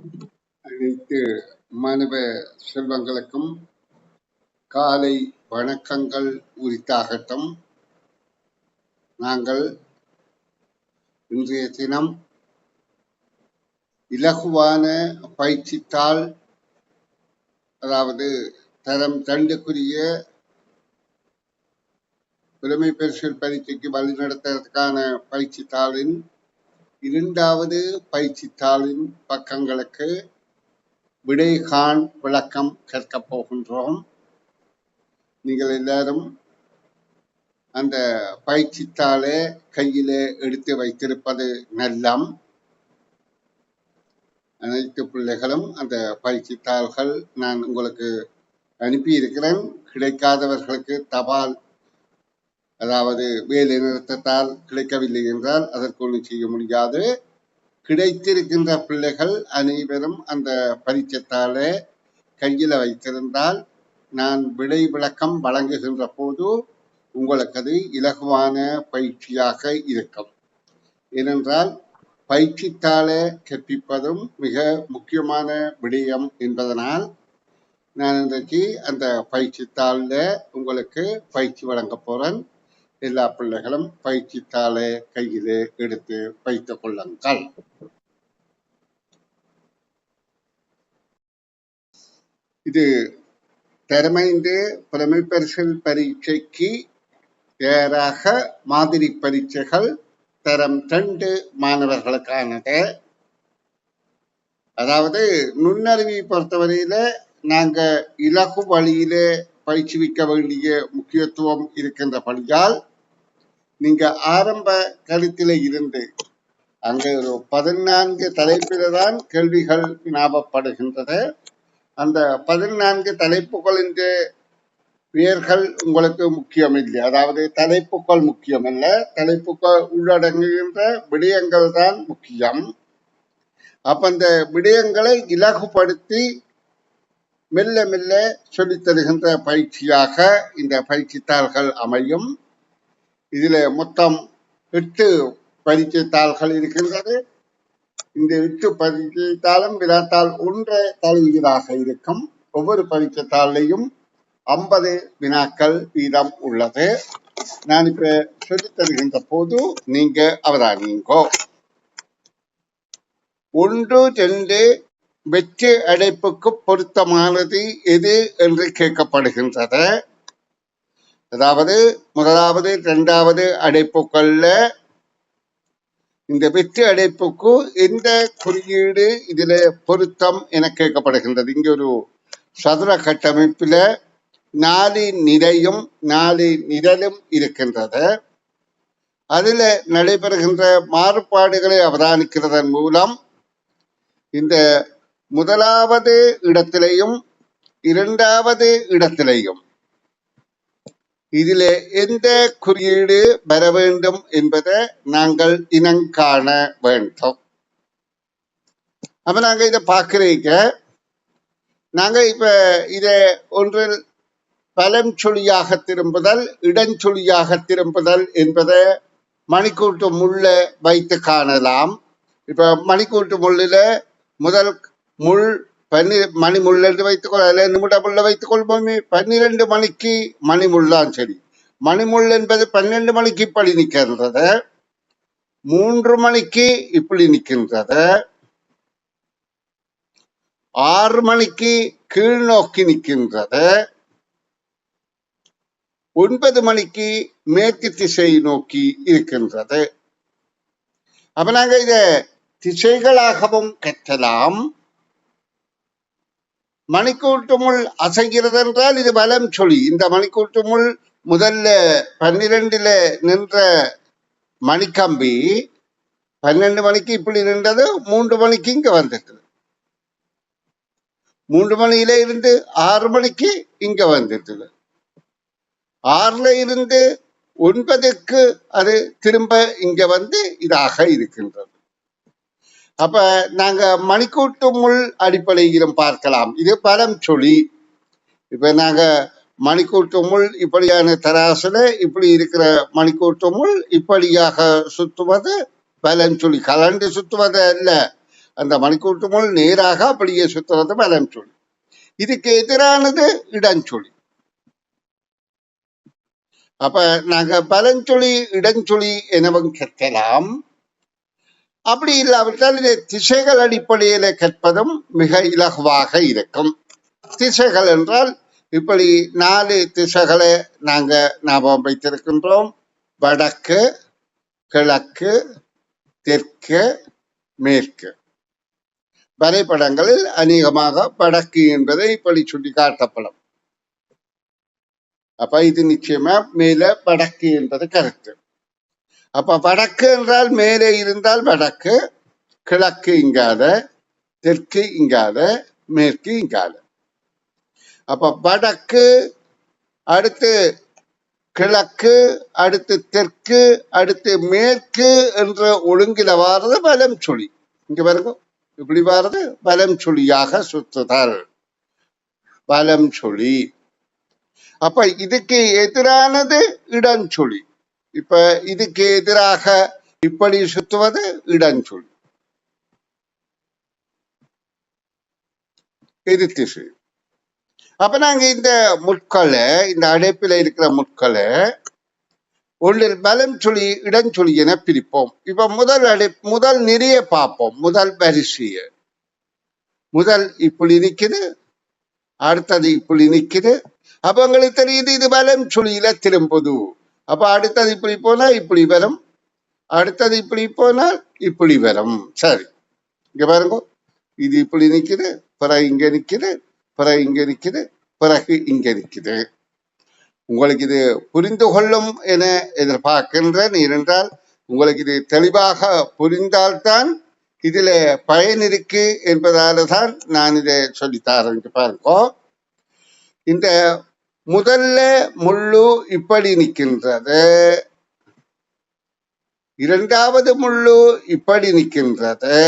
அனைத்து மாணவ செல்வங்களுக்கும் காலை வணக்கங்கள் உரித்தாகட்டும். நாங்கள் இன்றைய தினம் இலகுவான பயிற்சித்தாள், அதாவது தரம் 2க்குரிய புலமை பரிசில் பரீட்சைக்கு வழிநடத்துவதற்கான பயிற்சித்தாளின் 2வது பயிற்சித்தாளின் பக்கங்களுக்கு விடைகாண் விளக்கம் கற்கப் போகின்றோம். நீங்கள் எல்லாரும் அந்த பயிற்சித்தாளை கையிலே எடுத்து வைத்திருப்பது நல்லம். அனைத்து பிள்ளைகளும் அந்த பயிற்சித்தாள்கள் நான் உங்களுக்கு அனுப்பி இருக்கிறேன். கிடைக்காதவர்களுக்கு தபால், அதாவது வேலை நிறுத்தத்தால் கிடைக்கவில்லை என்றால் அதற்கு ஒன்றும் செய்ய முடியாது. கிடைத்திருக்கின்ற பிள்ளைகள் அனைவரும் அந்த பரீட்சைத்தாளை கையில் வைத்திருந்தால் நான் விடை விளக்கம் வழங்குகின்ற போது உங்களுக்கு அது இலகுவான பயிற்சியாக இருக்கும். ஏனென்றால் பயிற்சித்தாளை கற்பிப்பதும் மிக முக்கியமான விடயம் என்பதனால் நான் இன்றைக்கு அந்த பயிற்சித்தாளில் உங்களுக்கு பயிற்சி வழங்க போறேன். எல்லா பிள்ளைகளும் பயிற்சித்தாளை கையிலே எடுத்து வைத்துக் கொள்ளுங்கள். இது தரம் 5 புலமை பரிசில் பரீட்சைக்கு தயாராக மாதிரி பரீட்சைகள் தரம் 2 மாணவர்களுக்கானது. அதாவது நுண்ணறிவை பொறுத்தவரையில நாங்க இலகு வழியிலே பயிற்றுவிக்க வேண்டிய முக்கியத்துவம் இருக்கின்றபடியால் நீங்க ஆரம்ப கருத்தில இருந்து அங்கே ஒரு 14 தலைப்பில தான் கேள்விகள் வினாவப்படுகின்றது. அந்த 14 தலைப்புகளின் பெயர்கள் உங்களுக்கு முக்கியம் இல்லை, அதாவது தலைப்புகள் முக்கியம் அல்ல, தலைப்புகள் உள்ளடங்குகின்ற விடயங்கள் தான் முக்கியம். அப்ப அந்த விடயங்களை இலகுபடுத்தி மெல்ல மெல்ல சொல்லித் தருகின்ற பயிற்சியாக இந்த பயிற்சித்தாள்கள் அமையும். இதுல மொத்தம் 8 பரீட்சைத்தாள்கள் இருக்கின்றது. இந்த 8 பரீட்சைத்தாளும் வினாத்தாள் 1 தலையீடாக இருக்கும். ஒவ்வொரு பரீட்சைத்தாளையும் 50 வினாக்கள் வீதம் உள்ளது. நான் இப்ப சொல்லித் தருகின்ற போது நீங்க அவதானிங்கோ. 1, 2 வெற்று அடைப்புக்கு பொருத்தமானது எது என்று கேட்கப்படுகின்றது. அதாவது முதலாவது 2வது அடைப்புகள்ல இந்த வெற்று அடைப்புக்கு எந்த குறியீடு இதுல பொருத்தம் என கேட்கப்படுகின்றது. இங்க ஒரு சதுர கட்டமைப்புல 4 நிலையும் 4 நிரலும் இருக்கின்றது. அதுல நடைபெறுகின்ற மாறுபாடுகளை அவதானிக்கிறதன் மூலம் இந்த முதலாவது இடத்திலையும் 2வது இடத்திலையும் இதிலே எந்த குறியீடு வர வேண்டும் என்பதை நாங்கள் இனங்காண வேண்டும். அப்ப நாங்க இதை பார்க்கிறீங்க, நாங்க இப்ப இத ஒன்றில் பலம் சொல்லியாக திரும்புதல், இடஞ்சொல்லியாக திரும்புதல் என்பதை மணிக்கூட்டு முள்ள வைத்து காணலாம். இப்ப மணிக்கூட்டு முள்ளில முதல் முள் மணி முள் என்று வைத்துக் கொள்ள, நிமிட முள்ள வைத்துக் கொள்வோமே. 12 மணிக்கு மணி முள்ளான் சரி. மணிமுள் என்பது 12 மணிக்கு இப்படி நிற்கின்றது, 3 மணிக்கு இப்படி நிற்கின்றது, 6 மணிக்கு கீழ் நோக்கி நிற்கின்றது, 9 மணிக்கு மேற்கு திசை நோக்கி இருக்கின்றது. அப்ப நாங்க இத திசைகளாகவும் கற்றலாம். மணிக்கூட்டு முள் அசைகிறது என்றால் இது வலம் சொல்லி. இந்த மணிக்கூட்டு முள் முதல்ல 12ல நின்ற மணிக்கம்பி 12 மணிக்கு இப்படி நின்றது, 3 மணிக்கு இங்க வந்துட்டு, 3 மணியில இருந்து 6 மணிக்கு இங்க வந்துட்டு, 6ல இருந்து 9க்கு அது திரும்ப இங்க வந்து இதாக இருக்கின்றது. அப்ப நாங்க மணிக்கூட்டு முள் அடிப்படையிலும் பார்க்கலாம். இது பலம் சொல்லி. இப்ப நாங்க மணிக்கூட்டு முள் இப்படியான தராசுல இப்படி இருக்கிற மணிக்கூட்டு முள் இப்படியாக சுத்துவது பலம் சொல்லி. கலண்டு சுத்துவது அல்ல, அந்த மணிக்கூட்டு முள் நேராக அப்படியே சுத்துறது வலம் சுழி. இதுக்கு எதிரானது இடஞ்சொலி. அப்ப நாங்க பலஞ்சொலி இடஞ்சொலி எனவும் கற்கலாம். அப்படி இல்லாவிட்டால் இதை திசைகள் அடிப்படையில கற்பதும் மிக இலகுவாக இருக்கும். திசைகள் என்றால் இப்படி 4 திசைகளை நாங்க ஞாபகம் வைத்திருக்கின்றோம். வடக்கு, கிழக்கு, தெற்கு, மேற்கு. வரைபடங்களில் அநேகமாக வடக்கு என்பதை இப்படி சுட்டி காட்டப்படும். அப்ப இது நிச்சயமா மேல வடக்கு என்பது கருத்து. அப்ப வடக்கு என்றால் மேலே இருந்தால் வடக்கு, கிழக்கு இங்காத, தெற்கு இங்காத, மேற்கு இங்காத. அப்ப வடக்கு, அடுத்து கிழக்கு, அடுத்து தெற்கு, அடுத்து மேற்கு என்ற ஒழுங்கில வாரது வலம் சுழி. இங்க பாருங்க, இப்படி வாரது வலம் சுழியாக சுற்றுதல், வலம் சுழி. அப்ப இதுக்கு எதிரானது இடஞ்சொலி. இப்ப இதுக்கு எதிராக இப்படி சுத்துவது இடஞ்சொலி, எதிர் திசை. அப்ப நாங்க இந்த முட்களை, இந்த அடைப்பில இருக்கிற முட்களை ஒன்றில் வலம் சுழி இடஞ்சொலி என பிரிப்போம். இப்ப முதல் நிறைய பார்ப்போம். முதல் வரிசைய முதல் இப்படி நிக்குது, அடுத்தது இப்படி நிக்குது. அப்ப உங்களுக்கு தெரியுது இது வலம் சுழியில திரும்புது. அப்ப அடுத்தது இப்படி போனா இப்படி வரும், அடுத்தது இப்படி போனால் இப்படி வரும். சரி, இங்க பாருங்க, இது இப்படி நிக்குது, பிறகு இங்க நிக்குது, பிறகு இங்க நிக்குது, பிறகு இங்க நிக்குது. உங்களுக்கு இது புரிந்து கொள்ளும் என எதிர்பார்க்கின்றேன். ஏனென்றால் உங்களுக்கு இது தெளிவாக புரிந்தால்தான் இதுல பயன் இருக்கு என்பதால தான் நான் இதை சொல்லித்தாரேன். பாருங்க, இந்த முதல்ல முள்ளு இப்படி நிற்கின்றது, இரண்டாவது முள்ளு இப்படி நிற்கின்றது,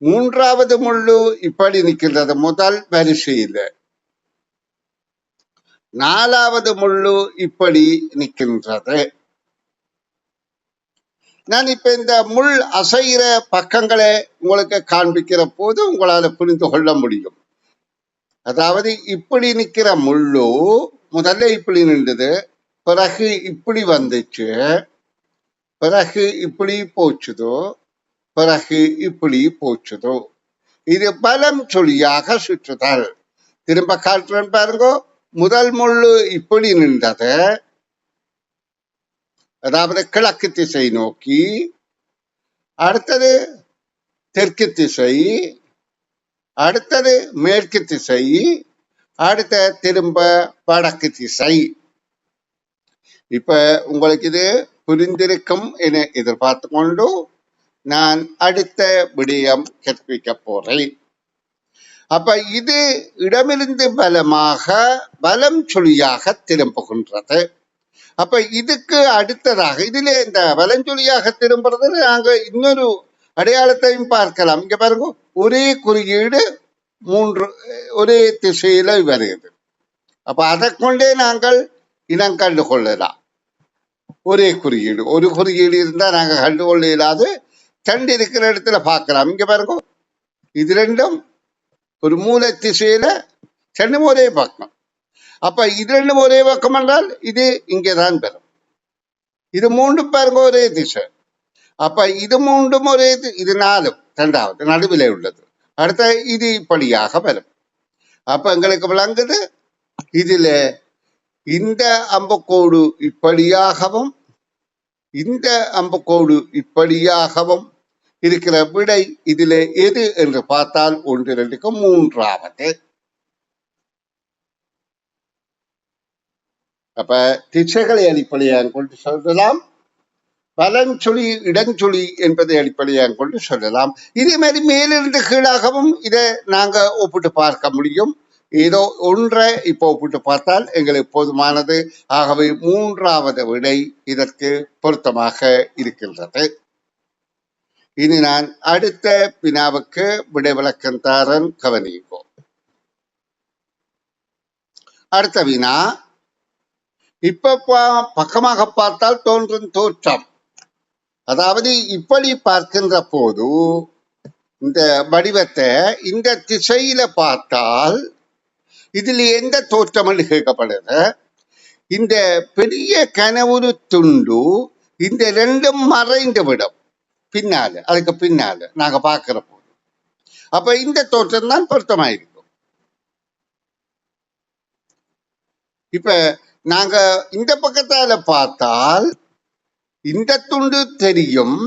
மூன்றாவது முள்ளு இப்படி நிற்கின்றது முதல் வரிசையில, நாலாவது முள்ளு இப்படி நிற்கின்றது. நான் இப்ப இந்த முள் அசைகிற பக்கங்களை உங்களுக்கு காண்பிக்கிற போது உங்களால புரிந்து கொள்ள முடியும். அதாவது இப்படி நிக்கிற முள்ளு முதல்ல இப்படி நின்றது, பிறகு இப்படி வந்துச்சு, பிறகு இப்படி போச்சுதோ, பிறகு இப்படி போச்சுதோ. இது பலம் சுழியாக சுற்றுதல். திரும்ப காட்டுறேன் பாருங்க. முதல் முள்ளு இப்படி நின்றது, அதாவது கிழக்கு திசை நோக்கி, அடுத்தது தெற்கு திசை, அடுத்தது மேற்கு திசை, அடுத்த திரும்ப வடக்கு திசை. இப்ப உங்களுக்கு இது புரிந்திருக்கும் என எதிர்பார்த்து கொண்டு நான் அடுத்த விடயம் கற்பிக்க போறேன். அப்ப இது இடமிருந்து பலமாக வலம் சுழியாக திரும்புகின்றது. அப்ப இதுக்கு அடுத்ததாக இதுல இந்த வலஞ்சொலியாக திரும்புறது நாங்க இன்னொரு அடையாளத்தையும் பார்க்கலாம். இங்க பாருங்க, ஒரே குறியீடு 3 ஒரே திசையில வருகிறது. அப்ப அதை கொண்டே நாங்கள் இனம் கண்டு கொள்ளலாம். ஒரே குறியீடு, ஒரு குறியீடு இருந்தா நாங்க கண்டுகொள்ள இயலாது. ரெண்டு இருக்கிற இடத்துல பார்க்கலாம். இங்க பாருங்க, இது ரெண்டும் ஒரு மூல திசையில ரெண்டும் ஒரே பக்கம். அப்ப இது ரெண்டும் ஒரே பக்கம் என்றால் இது இங்கேதான் வரும். இது மூன்றும் பாருங்க ஒரே திசை. அப்ப இது மூன்றும் ஒரே, இது 4 இரண்டாவது நடுவில் உள்ளது. அடுத்த இது இப்படியாக வரும். அப்ப எங்களுக்கு விளங்குது, இதுல இந்த அம்புக்கோடு இப்படியாகவும் இந்த அம்புக்கோடு இப்படியாகவும் இருக்கிற விடை இதுல எது என்று பார்த்தால் 1, 2க்கு மூன்றாவது. அப்ப திசைகளை அடிப்படையாக கொண்டு சொல்லலாம், பலஞ்சொலி இடஞ்சொலி என்பதை அடிப்படையாக கொண்டு சொல்லலாம். இதே மாதிரி மேலிருந்து கீழாகவும் இதை நாங்க ஒப்பிட்டு பார்க்க முடியும். ஏதோ ஒன்றை இப்போ ஒப்பிட்டு பார்த்தால் எங்களுக்கு போதுமானது. ஆகவே மூன்றாவது விடை இதற்கு பொருத்தமாக இருக்கின்றது. இனி நான் அடுத்த வினாவுக்கு விடை விளக்கம் தாரன், கவனிப்போம். அடுத்த வினா, இப்ப பக்கமாக பார்த்தால் தோன்றும் தோற்றம் அதாவது இப்படி பார்க்கின்ற போது இந்த வடிவத்தை இந்த திசையில பார்த்தால் இதுல எந்த தோற்றம் என்று கேட்கப்படுது. இந்த பெரிய கனவுரு துண்டு இந்த ரெண்டும் மறைந்து விடும் பின்னால, அதுக்கு பின்னால நாங்க பார்க்கிற போது. அப்ப இந்த தோற்றம் தான் பொருத்தமாயிருக்கும். இப்ப நாங்க இந்த பக்கத்தால பார்த்தால் இந்த துண்டு தெரியும்,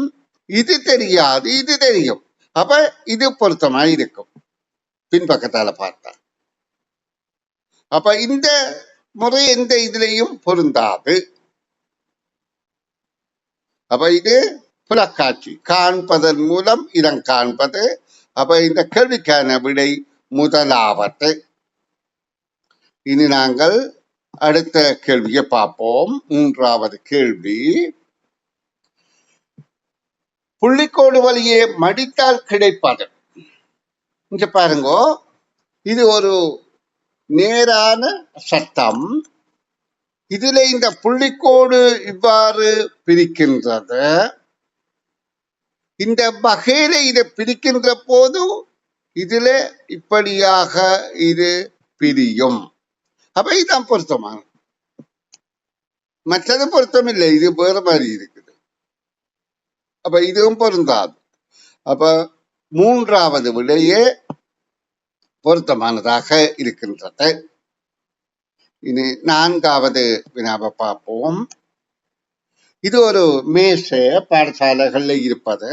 இது தெரியாது, இது தெரியும். அப்ப இது பொருத்தமாயிருக்கும் பின்பக்கத்தால பார்த்தா. அப்ப இந்த முறை எந்த இதுலையும் பொருந்தாது. அப்ப இது புலக்காட்சி, காண்பதன் மூலம் இதன் காண்பது. அப்ப இந்த கேள்விக்கான விடை முதலாவது. இனி நாங்கள் அடுத்த கேள்வியை பார்ப்போம். மூன்றாவது கேள்வி, புள்ளிக்கோடு வழியே மடித்தால் கிடைப்பது. இங்க பாருங்க, இது ஒரு நேரான சட்டம். இதுல இந்த புள்ளிக்கோடு இவ்வாறு பிரிக்கின்றது. இந்த வகையில இதை பிரிக்கின்ற போது இதுல இப்படியாக இது பிரியும். அப்ப இதுதான் பொருத்தமான. மற்றது பொருத்தம் இல்லை, இது வேற மாதிரி இருக்குது. அப்ப இதுவும் பொருந்தாது. அப்ப மூன்றாவது விடையே பொருத்தமானதாக இருக்கின்றது. இனி நான்காவது வினாவை பார்ப்போம். இது ஒரு மேசை, பாடசாலைகள்ல இருப்பது.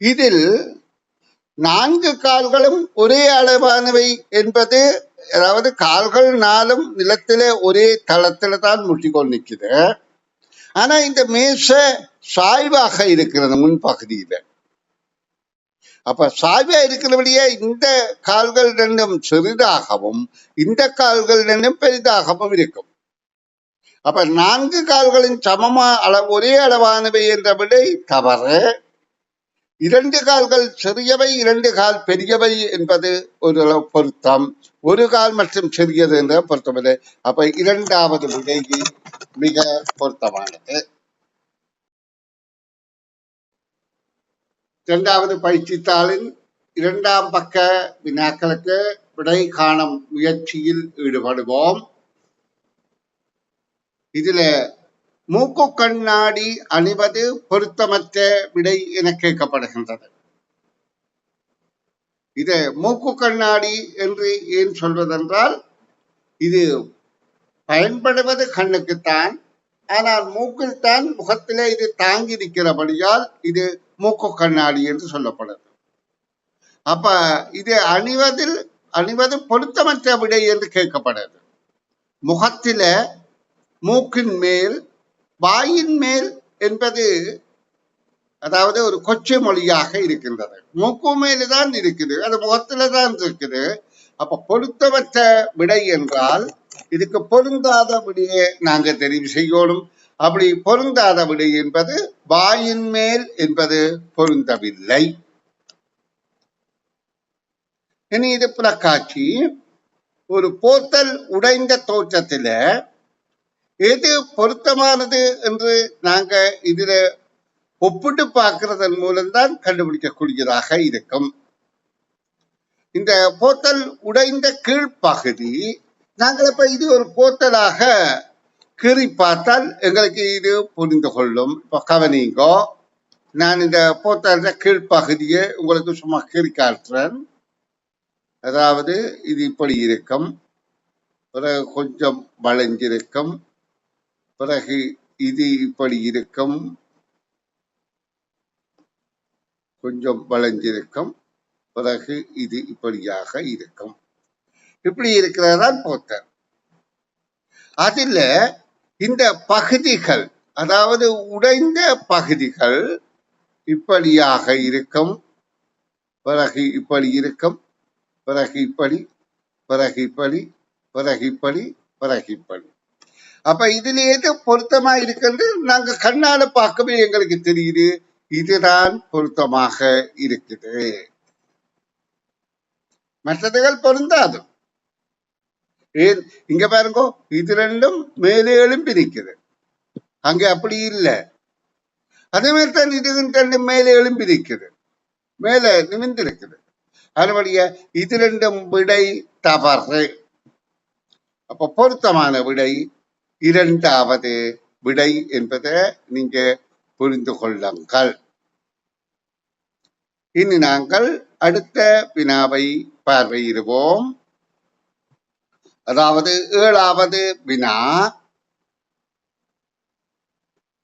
இதில் 4 கால்களும் ஒரே அளவானவை என்பது, அதாவது கால்கள் 4 நிலத்தில ஒரே தளத்தில தான் முட்டிக்கொண்டு நிற்குது. ஆனா இந்த மேசை சாய்வாக இருக்கிறது முன்பகுதியில. அப்ப சாய்வா இருக்கிறபடியே இந்த கால்கள் ரெண்டும் சிறிதாகவும் இந்த கால்கள் ரெண்டும் பெரிதாகவும் இருக்கும். அப்ப 4 கால்களின் சமமா ஒரே அளவானவை என்ற விடை தவறு. 2 கால்கள் சிறியவை, 2 கால் பெரியவை என்பது ஒரு பொருத்தம். 1 கால் மற்றும் சிறியது என்ற பொருத்தமில்லை. அப்ப இரண்டாவது விடை மிக பொருத்தமானது. இரண்டாவது பயிற்சித்தாளின் 2ஆம் பக்க வினாக்களுக்கு விடை காணும் முயற்சியில் ஈடுபடுவோம். இதுல மூக்கு கண்ணாடி அணிவது பொருத்தமற்ற விடை என கேட்கப்படுகின்றது. இது மூக்கு கண்ணாடி என்று ஏன் சொல்வதென்றால், இது பயன்படுவது கண்ணுக்குத்தான், ஆனால் மூக்கில் தான் முகத்திலே இது தாங்கி இருக்கிறபடியால் இது மூக்கு கண்ணாடி என்று சொல்லப்படுது. அப்ப இது அணிவது பொருத்தமற்ற விடை என்று கேட்கப்படுது. முகத்தில மூக்கின் மேல் வாயின் மேல் என்பது அதாவது ஒரு கொச்சை மொழியாக இருக்கின்றது. மூக்கு மேலுதான் இருக்குது, அது முகத்தில தான் இருக்குது. அப்ப பொருத்தமற்ற விடை என்றால் இதுக்கு பொருந்தாத விடையை நாங்க தெரிவு செய்யணும். அப்படி பொருந்தாத விடை என்பது வாயின் மேல் என்பது பொருந்தவில்லை. இனி இது புலக்காட்சி. ஒரு போத்தல் உடைந்த தோற்றத்தில எது பொருத்தமானது என்று நாங்க இதுல ஒப்பிட்டு பார்க்கிறதன் மூலம்தான் கண்டுபிடிக்கக்கூடியதாக இருக்கும். இந்த போத்தல் உடைந்த கீழ்ப்பகுதி, நாங்கள் இப்ப இது ஒரு போத்தலாக கீறி பார்த்தால் எங்களுக்கு இது புரிந்து கொள்ளும். இப்போ கவனிங்கோ, நான் இந்த போத்தல் கீழ்ப்பகுதியை உங்களுக்கு சும்மா கீறி காட்டுறேன். அதாவது இது இப்படி இருக்கும், பிறகு கொஞ்சம் வளைஞ்சிருக்கும், பிறகு இது இப்படி இருக்கும், கொஞ்சம் வளைஞ்சிருக்கும், பிறகு இது இப்படியாக இருக்கும். இப்படி இருக்கிறதான் போத்தல். அதுல இந்த பகுதிகள், அதாவது உடைந்த பகுதிகள் இப்படியாக இருக்கும், பிறகு இப்படி இருக்கும், பிறகு இப்படி, பிறகு இப்படி, பிறகு இப்படி, பிறகு இப்படி. அப்ப இதுல எது பொருத்தமா இருக்குன்னு நாங்க கண்ணால பார்க்கவே எங்களுக்கு தெரியுது, இதுதான் பொருத்தமாக இருக்குது. மற்றதுகள் பொருந்தாது. ஏன் இங்க பாருங்க, இது ரெண்டும் மேலே எழும்பி நிற்குது, அங்க அப்படி இல்லை. அதே மாதிரி தான் இது ரெண்டு மேலே எழும்பியிருக்குது, மேலே நிமிர்ந்திருக்குது. அதுபடிய இது ரெண்டும் விடை தவறு. அப்ப பொருத்தமான விடை இரண்டாவது விடை என்பதை நீங்க புரிந்து கொள்ளுங்கள். இனி நாங்கள் அடுத்த வினாவை பார்வையிடுவோம். அதாவது 7வது வினா.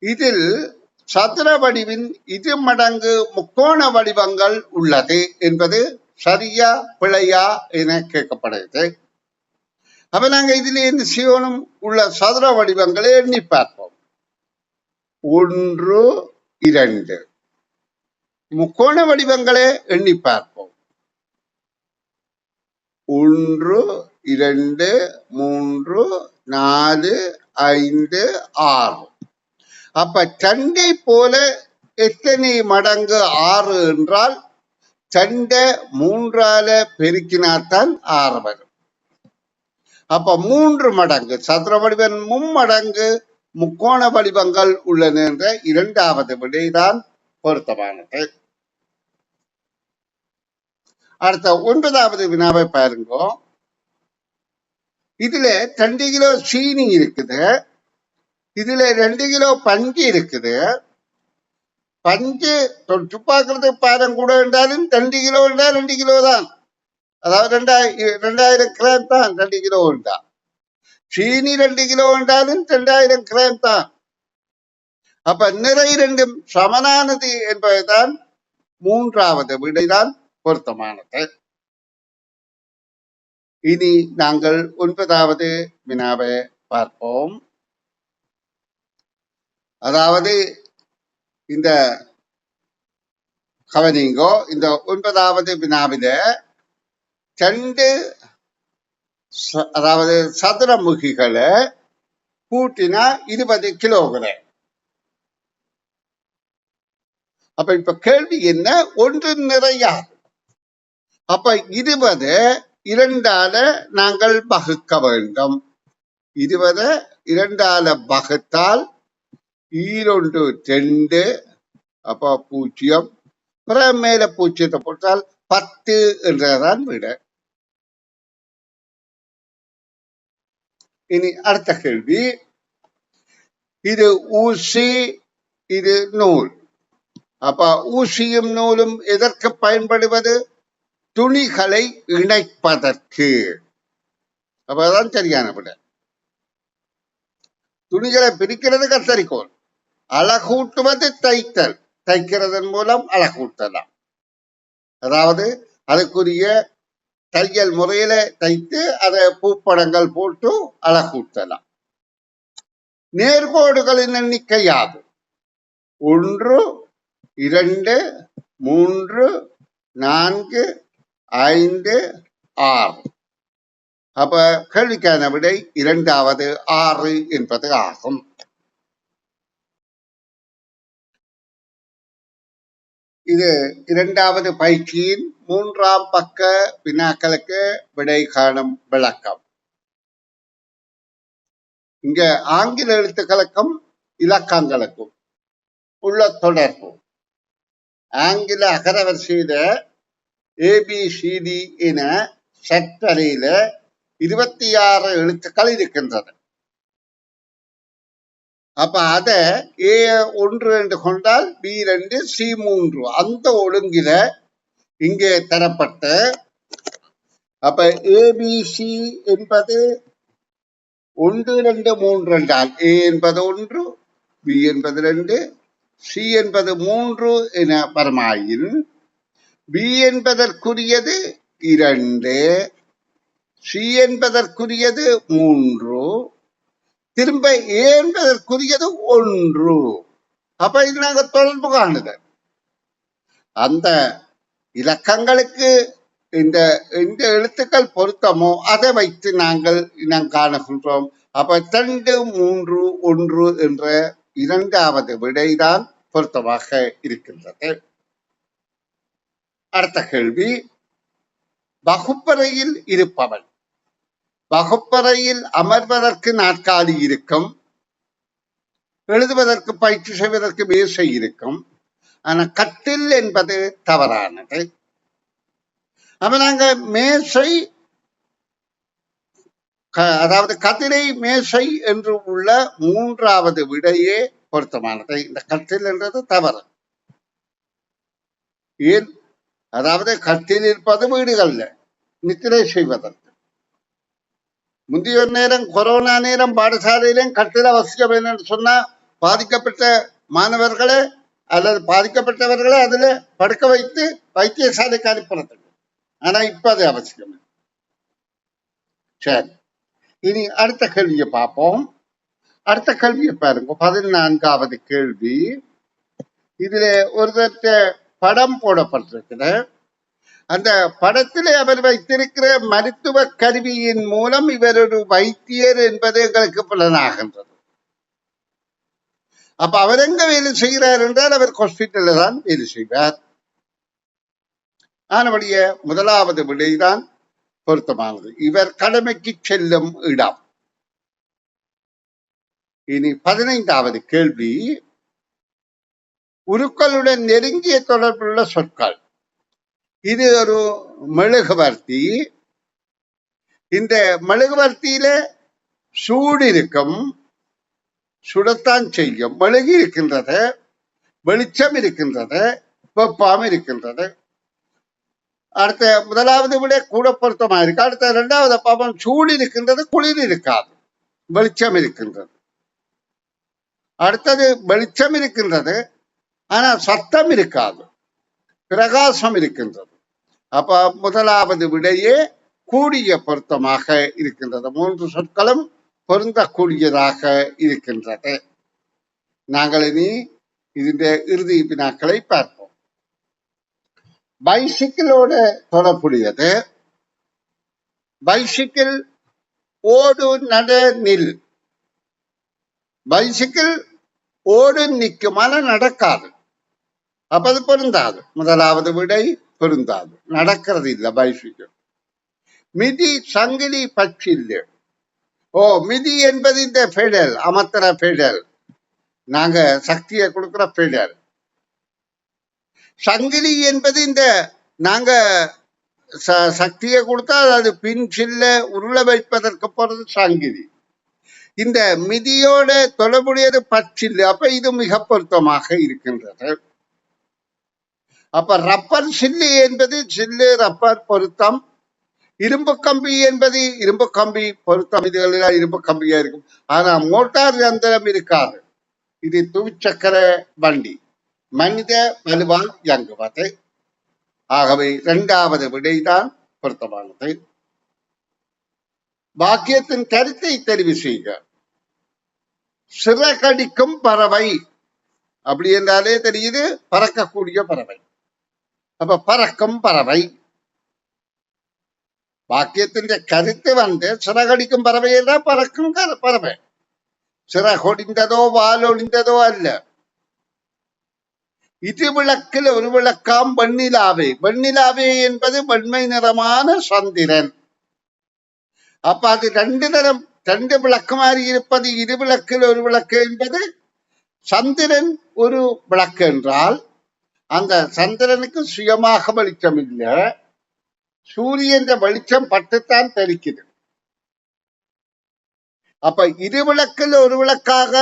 இதில் சதுர வடிவின் இரு மடங்கு முக்கோண வடிவங்கள் உள்ளது என்பது சரியா பிழையா என கேட்கப்படுகிறது. அப்ப நாங்க இதுல என்ன செய்யணும்? உள்ள சதுர வடிவங்களை எண்ணி பார்ப்போம். 1 2. முக்கோண வடிவங்களை எண்ணி பார்ப்போம். 1 2 3 4 5 6. அப்ப 2 போல எத்தனை மடங்கு 6 என்றால் 2 3ஆல பெருக்கினாத்தான் 6 வரும். அப்ப 3 மடங்கு சதுர வடிவம் மும்மடங்கு முக்கோண வடிவங்கள் உள்ளன என்ற இரண்டாவது விடைதான் பொருத்தமானது. அடுத்த 9வது வினாவை பாருங்க. இதுல 2 கிலோ சீனி இருக்குது, இதுல 2 கிலோ பஞ்சு இருக்குது. பஞ்சு தொட்டு பார்க்கறது பாரம் கூட என்றாலும் 2 கிலோ என்றால் 2 கிலோ தான், அதாவது 2000 கிராம் தான் 2 கிலோ என்றா. சீனி 2 கிலோ என்றாலும் 2000 கிராம் தான். அப்ப நிறை ரெண்டும் சமனானது என்பதுதான் மூன்றாவது விடைதான் பொருத்தமானது. இனி நாங்கள் 9வது வினாவை பார்ப்போம். அதாவது இந்த கவனிங்கோ, இந்த 9வது வினாவில 2 அதாவது சதுரமுகிகளை கூட்டினா 20 கிலோகிராம். அப்ப இப்ப கேள்வி என்ன? ஒன்று நிறையாது. அப்ப 20 2ஆல நாங்கள் வகுக்க வேண்டும். 20 2ஆல வகுத்தால் 2 அப்ப 0, பிறகு மேல 0 போட்டால் 10 என்றதான் விட. இனி அடுத்த கேள்வி. இது ஊசி, இது நூல். அப்ப ஊசியும் நூலும் எதற்கு பயன்படுவது? துணிகளை இணைப்பதற்கு. அப்பதான் சரியான விட. துணிகளை பிரிக்கிறது கத்தரிக்கோள், அழகூட்டுவது தைத்தல், தைக்கிறதன் மூலம் அழகூட்டலாம். அதாவது அதுக்குரிய தையல் முறையில தைத்து அதை பூப்படங்கள் போட்டு அழகூட்டலாம். நேர்கோடுகளின் எண்ணிக்கை யாது? 1 2 3 4 5 6. அப்ப கேள்விக்கான விடை இரண்டாவது 6 என்பது ஆகும். இது இரண்டாவது பயிற்சியின் 3ஆம் பக்க வினாக்களுக்கு விடை காணும் விளக்கம். இங்க ஆங்கில எழுத்துக்களுக்கும் இலக்கங்களுக்கும் உள்ள தொடர்பு. ஆங்கில அகரவரிசையில ABCD என சற்றறையில 26 எழுத்துக்கள் இருக்கின்றன. அப்ப அத A1 என்று கொண்டால் B2 C3 அந்த ஒழுங்கில இங்கே தரப்பட்ட. அப்ப ABC என்பது 1 2 3 என்றால் A என்பது 1, B என்பது 2, C என்பது 3 என வருமாயின் B என்பதற்குரியது 2, C என்பதற்குரியது 3, திரும்ப A என்பதற்குரியது 1. அப்ப இது நாங்க தொடர்பு காணுது. அந்த இலக்கங்களுக்கு இந்த எழுத்துக்கள் பொருத்தமோ அதை வைத்து நாங்கள் இனம் காணுகின்றோம். அப்ப 2 3 1 என்ற இரண்டாவது விடைதான் பொருத்தமாக இருக்கின்றது. அடுத்த கேள்வி. வகுப்பறையில் இருப்பவன். வகுப்பறையில் அமர்வதற்கு நாற்காலி இருக்கும், எழுதுவதற்கு பயிற்சி செய்வதற்கு மேசை இருக்கும். ஆனா கட்டில் என்பது தவறானது. அப்ப நாங்க மேசை, அதாவது கதிரை மேசை என்று உள்ள மூன்றாவது விடையே பொருத்தமானது. இந்த கட்டில் என்றது தவறு. ஏன்? அதாவது கட்டில் இருப்பது வீடுகள்ல நித்திரை செய்வதற்கு. முந்தைய நேரம் கொரோனா நேரம் பாடசாலையிலும் கட்டில அவசியம் என்னன்னு சொன்னா பாதிக்கப்பட்ட மாணவர்களை அல்லது பாதிக்கப்பட்டவர்களை அதுல படுக்க வைத்து வைத்தியசாலைக்கு அனுப்புறதுக்கு. ஆனா இப்ப அது அவசியம். சரி, இனி அடுத்த கேள்வியை பார்ப்போம். அடுத்த கேள்வியை பாருங்க, 14வது கேள்வி. இதுல ஒருத்தர் படம் போடப்பட்டிருக்கிற அந்த படத்திலே அவர் வைத்திருக்கிற மருத்துவ கருவியின் மூலம் இவர் ஒரு வைத்தியர் என்பது எங்களுக்கு புலனாகின்றது. அப்ப அவர் எங்க வேலை செய்கிறார் என்றால் அவர் ஹாஸ்பிட்டல்ல தான் வேலை செய்வார். ஆனபடிய முதலாவது விடைதான் பொருத்தமானது. இவர் கடமைக்கு செல்லும் இடம். இனி 15வது கேள்வி. உருக்களுடன் நெருங்கிய தொடர்புள்ள சொற்கள். இது ஒரு மெழுகுவர்த்தி. இந்த மெழுகுவர்த்தியில சூடு இருக்கும், சுடத்தான் செய்யும். மெழுகு இருக்கின்றது, வெளிச்சம் இருக்கின்றது, வெப்பம் இருக்கின்றது. அடுத்த முதலாவது விட கூட பொருத்தமா இருக்கு. அடுத்த 2வது பாப்பம், சூடு இருக்கின்றது, குளிர் இருக்காது, வெளிச்சம் இருக்கின்றது. அடுத்தது வெளிச்சம் இருக்கின்றது, ஆனா சத்தம் இருக்காது, பிரகாசம் இருக்கின்றது. அப்ப முதலாவது விடையே கூடிய பொருத்தமாக இருக்கின்றது. 3 சொற்களும் பொருந்தக்கூடியதாக இருக்கின்றது. நாங்கள் இனி இதனுடைய இறுதி வினாக்களை பார்ப்போம். பைசிக்கிளோட தொடர்புடையது. பைசிக்கிள் ஓடு நட நில். பைசிக்கிள் ஓடு நிற்கும், ஆனா நடக்காது. அப்ப அது பொருந்தாது. முதலாவது விடை பொருந்தாது, நடக்கிறது இல்லை பைசிக்கிள். மிதி சங்கிலி பச்சில்லு. ஓ, மிதி என்பது இந்த பெடல், அமர்த்துற பெடல், நாங்க சக்தியை கொடுக்கிற பெடல். சங்கிலி என்பது இந்த நாங்க சக்தியை கொடுத்தா அது பின் சில்ல உருள வைப்பதற்கு போறது சங்கிலி. இந்த மிதியோட தொடர்புடையது பச்சில்லு. அப்ப இது மிக பொருத்தமாக இருக்கின்றது. அப்ப ரப்பர் சில்லு என்பது சில்லு ரப்பர் பொருத்தம். இரும்பு கம்பி என்பது இரும்பு கம்பி பொருத்தம். இதுகளில் இரும்பு கம்பியா இருக்கும். ஆனா மோட்டார் யந்திரம் இருக்காது. இது துவிச்சக்கர வண்டி, மனித வலுவால் இயங்குவது. ஆகவே 2வது விடைதான் பொருத்தமானது. வாக்கியத்தின் கருத்தை தெரிவு செய்க. சிறகடிக்கும் பறவை அப்படி என்றாலே தெரியுது பறக்கக்கூடிய பறவை. அப்ப பறக்கும் பறவை. வாக்கியத்தின் கருத்து சிறகடிக்கும் பறவை என்றால் பறக்கும் பறவை. சிறகொடிந்ததோ வால் ஒடிந்ததோ அல்ல. இரு விளக்கில் ஒரு விளக்காம் வெண்ணிலாவே. வெண்ணிலாவே என்பது வெண்மை நிறமான சந்திரன். அப்ப அது 2 நிறம், 2 விளக்கு மாதிரி இருப்பது இரு விளக்கில் ஒரு விளக்கு என்பது சந்திரன் ஒரு விளக்கு என்றால் அந்த சந்திரனுக்கு சுயமாக வெளிச்சம் இல்லை, சூரியன் வெளிச்சம் பட்டுத்தான் தெரிக்குது. அப்ப இரு விளக்கில் ஒரு விளக்காக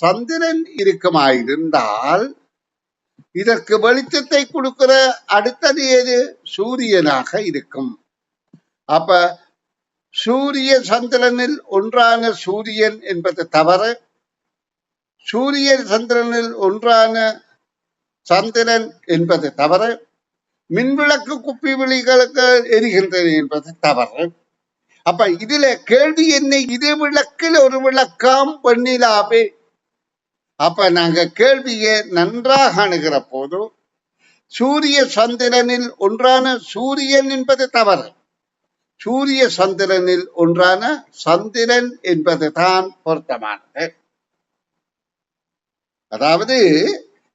சந்திரன் இருக்குமாயிருந்தால் இதற்கு வெளிச்சத்தை கொடுக்கிற அடுத்தது ஏது? சூரியனாக இருக்கும். அப்ப சூரிய சந்திரனில் ஒன்றான சூரியன் என்பது தவறு. சூரியன் சந்திரனில் ஒன்றான சந்திரன் என்பது தவறு. மின்விளக்கு குப்பி விழிகளுக்கு எரிகின்றது என்பது தவறு. அப்ப இதுல கேள்வி என்ன? இரு விளக்கில் ஒரு விளக்காம் வெண்ணிலாவே. அப்ப நாங்க கேள்வியை நன்றாக அணுகிற போது சூரிய சந்திரனில் ஒன்றான சூரியன் என்பது தவறு. சூரிய சந்திரனில் ஒன்றான சந்திரன் என்பது தான் பொருத்தமானது. அதாவது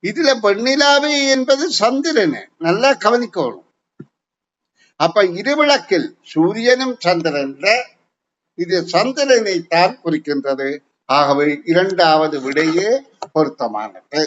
இதுல வெண்ணிலாவே என்பது சந்திரன், நல்லா கவனிக்கணும். அப்ப இருவிளக்கில் சூரியனும் சந்திரன்ல இது சந்திரனை தான் குறிக்கின்றது. ஆகவே 2வது விடையே பொருத்தமானது.